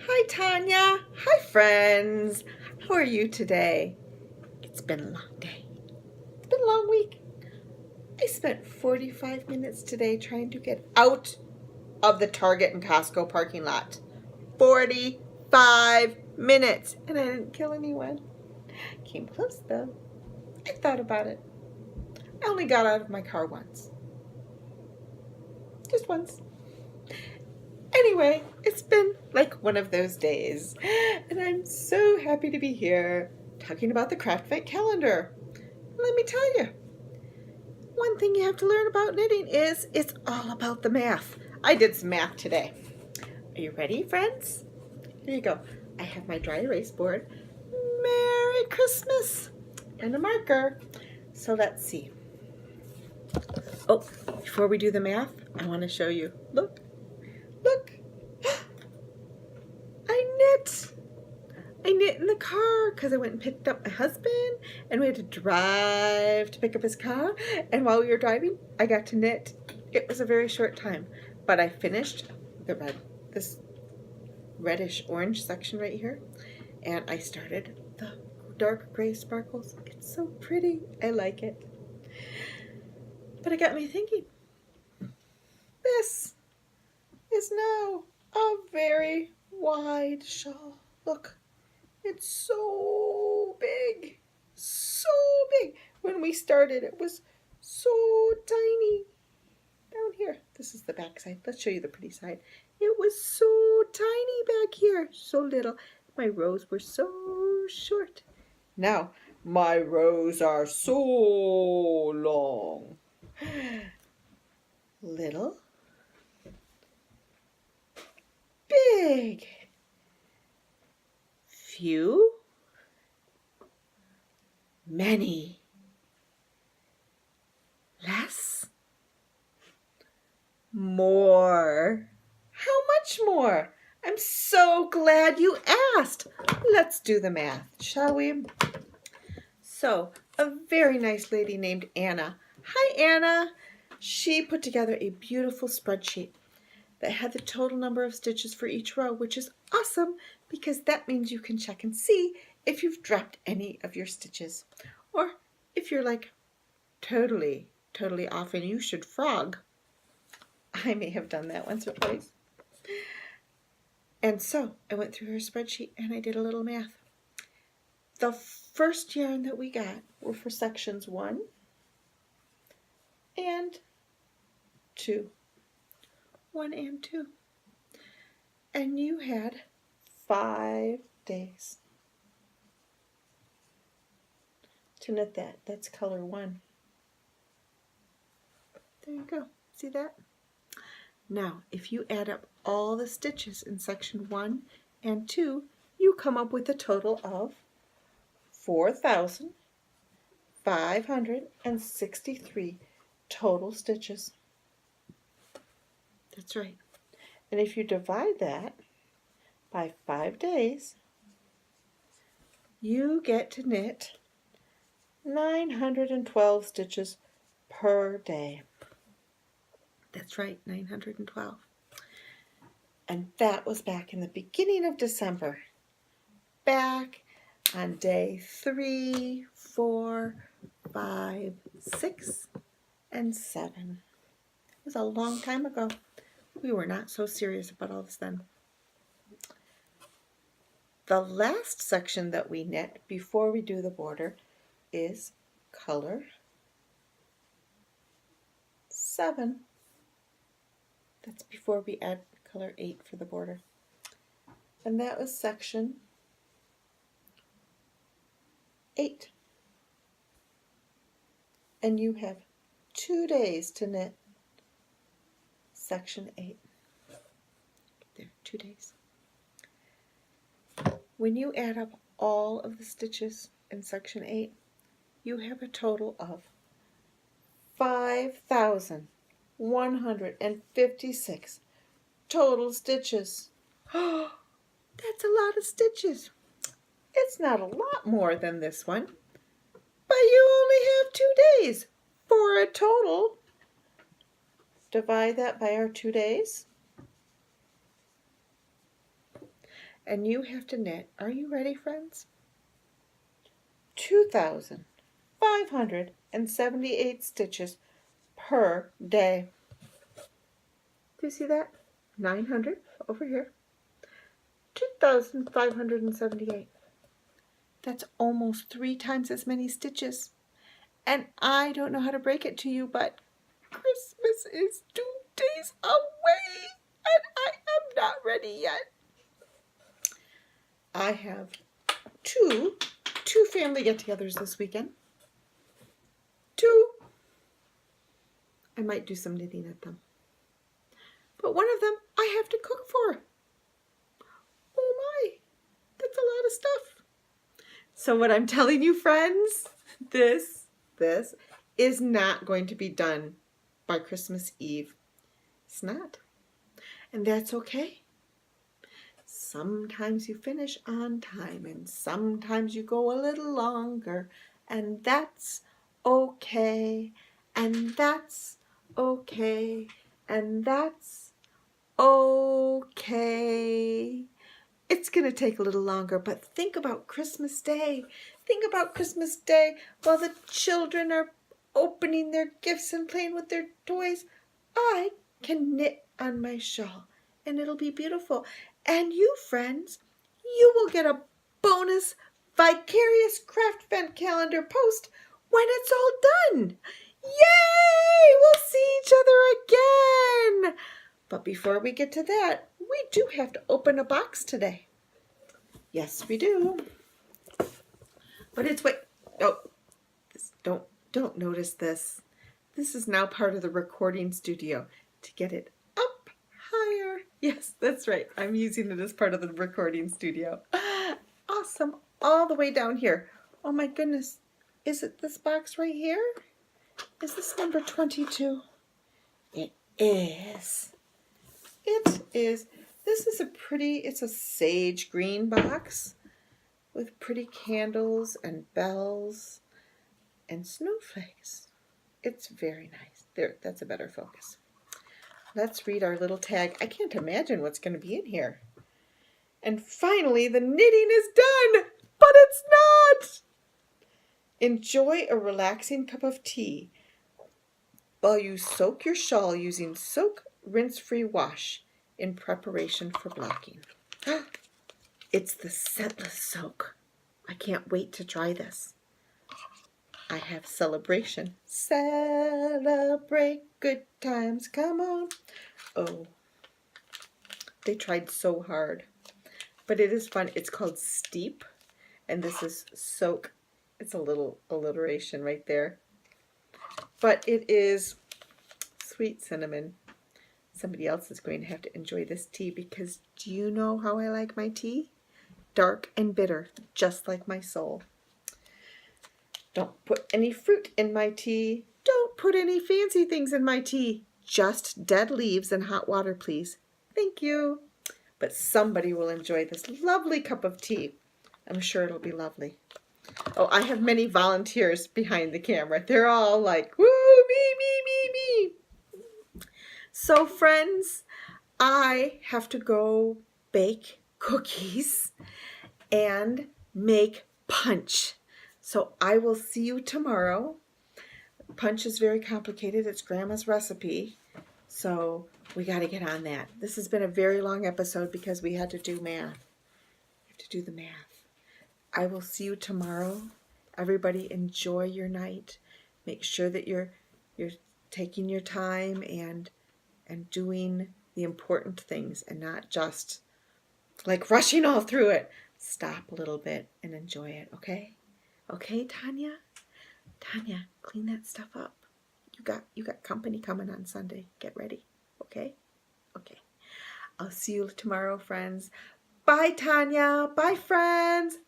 Hi, Tanya. Hi, friends. How are you today? It's been a long day. It's been a long week. I spent 45 minutes today trying to get out of the Target and Costco parking lot. 45 minutes. And I didn't kill anyone. Came close, though. I thought about it. I only got out of my car once. Just once. Anyway, it's been like one of those days, and I'm so happy to be here talking about the Craftvent calendar. Let me tell you, one thing you have to learn about knitting is it's all about the math. I did some math today. Are you ready, friends? Here you go. I have my dry erase board. Merry Christmas! And a marker. So let's see. Oh, before we do the math, I want to show you. Look. Look. I knit in the car because I went and picked up my husband and we had to drive to pick up his car. And while we were driving, I got to knit. It was a very short time, but I finished this reddish orange section right here. And I started the dark gray sparkles. It's so pretty. I like it. But it got me thinking, this is now a very wide shawl. Look. It's so big, so big. When we started, it was so tiny. Down here, this is the back side. Let's show you the pretty side. It was so tiny back here, so little. My rows were so short. Now, my rows are so long. Little, big. Few, many, less, more. How much more? I'm so glad you asked. Let's do the math, shall we? So, a very nice lady named Anna. Hi, Anna. She put together a beautiful spreadsheet that had the total number of stitches for each row, which is awesome because that means you can check and see if you've dropped any of your stitches. Or if you're like totally off and you should frog. I may have done that once or twice. And so I went through her spreadsheet and I did a little math. The first yarn that we got were for sections 1 and 2. 1 and 2. And you had 5 days to knit that. That's color 1. There you go. See that? Now, if you add up all the stitches in section 1 and 2, you come up with a total of 4,563 total stitches. That's right. And if you divide that by 5 days, you get to knit 912 stitches per day. That's right, 912. And that was back in the beginning of December. Back on day 3, 4, 5, 6, and 7. It was a long time ago. We were not so serious about all this then. The last section that we knit before we do the border is color 7. That's before we add color 8 for the border. And that was section 8. And you have 2 days to knit section 8. There, 2 days. When you add up all of the stitches in section 8, you have a total of 5,156 total stitches. Oh, that's a lot of stitches. It's not a lot more than this one, but you only have 2 days for a total. Divide that by our 2 days, and you have to knit. Are you ready, friends? 2,578 stitches per day. Do you see that? 900 over here. 2,578. That's almost 3 times as many stitches. And I don't know how to break it to you, but Christmas is 2 days away, and I am not ready yet. I have two family get-togethers this weekend. 2. I might do some knitting at them. But one of them I have to cook for. Oh my, that's a lot of stuff. So what I'm telling you, friends, this is not going to be done by Christmas Eve. It's not. And that's okay. Sometimes you finish on time and sometimes you go a little longer, and that's okay. And that's okay. And that's okay. It's going to take a little longer, but think about Christmas Day. Think about Christmas Day while the children are opening their gifts and playing with their toys. I can knit on my shawl, and it'll be beautiful. And you, friends, you will get a bonus Vicarious Craftvent calendar post when it's all done. Yay! We'll see each other again. But before we get to that, we do have to open a box today. Yes, we do. But it's don't notice this. This is now part of the recording studio to get it up higher. Yes, that's right. I'm using it as part of the recording studio. Awesome. All the way down here. Oh my goodness. Is it this box right here? Is this number 22? It is. It is. This is it's a sage green box with pretty candles and bells and snowflakes. It's very nice. There, that's a better focus. Let's read our little tag. I can't imagine what's going to be in here. And finally, the knitting is done, but it's not. Enjoy a relaxing cup of tea while you soak your shawl using Soak Rinse-Free Wash in preparation for blocking. It's the scentless soak. I can't wait to try this. I have celebration. Celebrate good times. Come on. Oh, they tried so hard. But it is fun. It's called Steep. And this is Soak. It's a little alliteration right there. But it is sweet cinnamon. Somebody else is going to have to enjoy this tea because do you know how I like my tea? Dark and bitter, just like my soul. Don't put any fruit in my tea. Don't put any fancy things in my tea. Just dead leaves and hot water, please. Thank you. But somebody will enjoy this lovely cup of tea. I'm sure it'll be lovely. Oh, I have many volunteers behind the camera. They're all like, woo, me. So, friends, I have to go bake cookies and make punch. So I will see you tomorrow. Punch is very complicated. It's Grandma's recipe. So we got to get on that. This has been a very long episode because we had to do math. We have to do the math. I will see you tomorrow. Everybody enjoy your night. Make sure that you're taking your time and doing the important things and not just like rushing all through it. Stop a little bit and enjoy it, okay? Okay, Tanya? Tanya, clean that stuff up. You got company coming on Sunday. Get ready, okay? Okay. I'll see you tomorrow, friends. Bye, Tanya. Bye, friends.